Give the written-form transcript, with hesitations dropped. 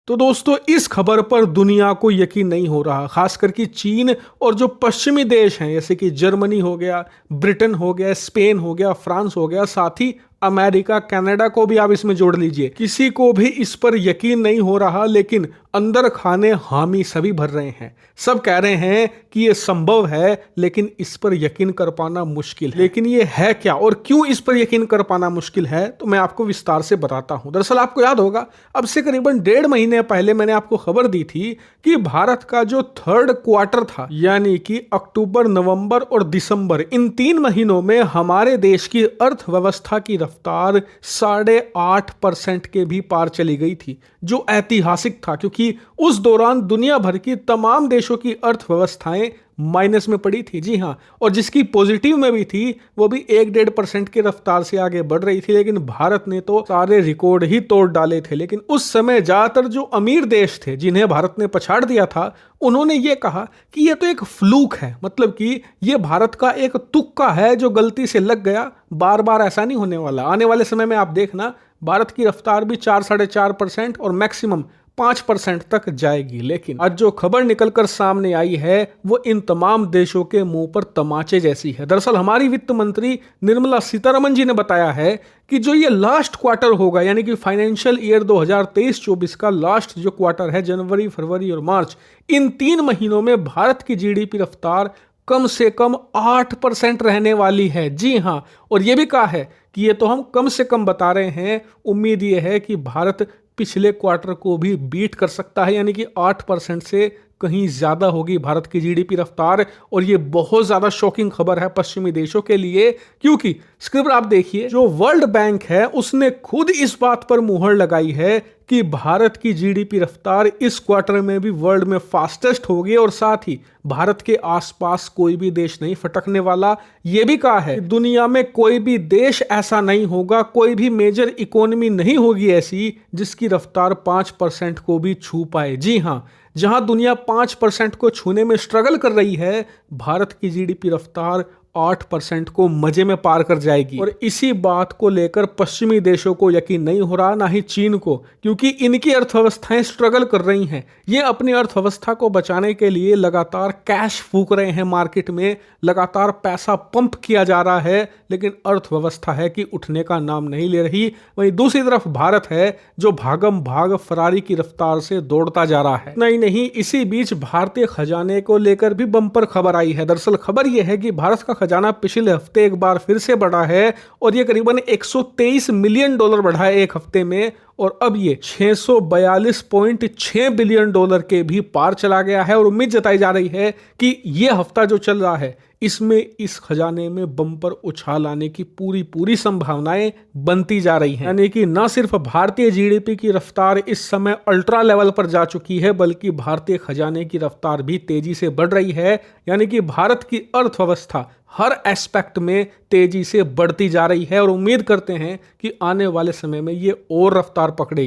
तो दोस्तों इस खबर पर दुनिया को यकीन नहीं हो रहा, खासकर कि चीन और जो पश्चिमी देश हैं जैसे कि जर्मनी हो गया, ब्रिटेन हो गया, स्पेन हो गया, फ्रांस हो गया, साथ ही अमेरिका, कनाडा को भी आप इसमें जोड़ लीजिए। किसी को भी इस पर यकीन नहीं हो रहा, लेकिन अंदर खाने हामी सभी भर रहे हैं। सब कह रहे हैं कि ये संभव है, लेकिन इस पर यकीन कर पाना मुश्किल है। लेकिन ये है क्या और क्यों इस पर यकीन कर पाना मुश्किल है, तो मैं आपको विस्तार से बताता हूं। दरअसल आपको याद होगा, अब से करीबन 1.5 महीने पहले मैंने आपको खबर दी थी कि भारत का जो 3rd क्वार्टर था, यानी कि अक्टूबर, नवंबर और दिसंबर, इन 3 महीनों में हमारे देश की अर्थव्यवस्था की रफ्तार 8.5% के भी पार चली गई थी, जो ऐतिहासिक था क्योंकि उस दौरान दुनिया भर की तमाम देशों की अर्थव्यवस्थाएं माइनस में पड़ी थी। जी हां, और जिसकी पॉजिटिव में भी थी वो भी 1-1.5% की रफ्तार से आगे बढ़ रही थी। लेकिन भारत ने तो सारे रिकॉर्ड ही तोड़ डाले थे। लेकिन उस समय ज्यादातर जो अमीर देश थे जिन्हें भारत ने पछाड़ दिया था, उन्होंने ये कहा कि ये तो एक फ्लूक है, मतलब कि ये भारत का एक तुक्का है जो गलती से लग गया, बार बार ऐसा नहीं होने वाला। आने वाले समय में आप देखना भारत की रफ्तार भी 4-4.5% और मैक्सिमम 5% तक जाएगी। लेकिन आज जो खबर निकलकर सामने आई है वो इन तमाम देशों के मुंह पर तमाचे जैसी है। दरअसल हमारी वित्त मंत्री निर्मला सीतारमण जी ने बताया है कि जो ये लास्ट क्वार्टर होगा, यानी कि फाइनेंशियल ईयर 2023-24 का लास्ट जो क्वार्टर है, जनवरी, फरवरी और मार्च, इन 3 महीनों में भारत की जीडीपी रफ्तार कम से कम 8% रहने वाली है। जी हां, और यह भी कहा है कि ये तो हम कम से कम बता रहे हैं, उम्मीद ये है कि भारत पिछले क्वार्टर को भी बीट कर सकता है, यानी कि 8% से कहीं ज्यादा होगी भारत की जीडीपी रफ्तार। और ये बहुत ज्यादा शॉकिंग खबर है पश्चिमी देशों के लिए, क्योंकि स्क्रिप्ट आप देखिए, जो वर्ल्ड बैंक है उसने खुद इस बात पर मुहर लगाई है कि भारत की जीडीपी रफ्तार इस क्वार्टर में भी वर्ल्ड में फास्टेस्ट होगी और साथ ही भारत के आसपास कोई भी देश नहीं फटकने वाला। यह भी कहा है दुनिया में कोई भी देश ऐसा नहीं होगा, कोई भी मेजर इकोनॉमी नहीं होगी ऐसी जिसकी रफ्तार 5% को भी छू पाए। जी हां, जहां दुनिया 5% को छूने में स्ट्रगल कर रही है, भारत की जीडीपी रफ्तार 8% को मजे में पार कर जाएगी। और इसी बात को लेकर पश्चिमी देशों को यकीन नहीं हो रहा, ना ही चीन को, क्योंकि इनकी अर्थव्यवस्थाएं स्ट्रगल कर रही हैं। ये अपनी अर्थव्यवस्था को बचाने के लिए लगातार कैश फूंक रहे हैं मार्केट में, लगातार पैसा पंप किया जा रहा है, लेकिन अर्थव्यवस्था है कि उठने का नाम नहीं ले रही। वहीं दूसरी तरफ भारत है जो भागम भाग फरारी की रफ्तार से दौड़ता जा रहा है। नहीं, इसी बीच भारतीय खजाने को लेकर भी बम्पर खबर आई है। दरअसल खबर यह है कि भारत का खजाना पिछले हफ्ते एक बार फिर से बढ़ा है और यह करीबन $123 मिलियन बढ़ा है एक हफ्ते में, और अब ये $642.6 बिलियन के भी पार चला गया है। और उम्मीद जताई जा रही है कि यह हफ्ता जो चल रहा है इसमें इस खजाने में बम्पर उछाल आने की पूरी संभावनाएं बनती जा रही हैं। यानी कि न सिर्फ भारतीय जीडीपी की रफ्तार इस समय अल्ट्रा लेवल पर जा चुकी है, बल्कि भारतीय खजाने की रफ्तार भी तेजी से बढ़ रही है। यानी कि भारत की अर्थव्यवस्था हर एस्पेक्ट में तेजी से बढ़ती जा रही है और उम्मीद करते हैं कि आने वाले समय में ये और रफ्तार पकड़ेगी।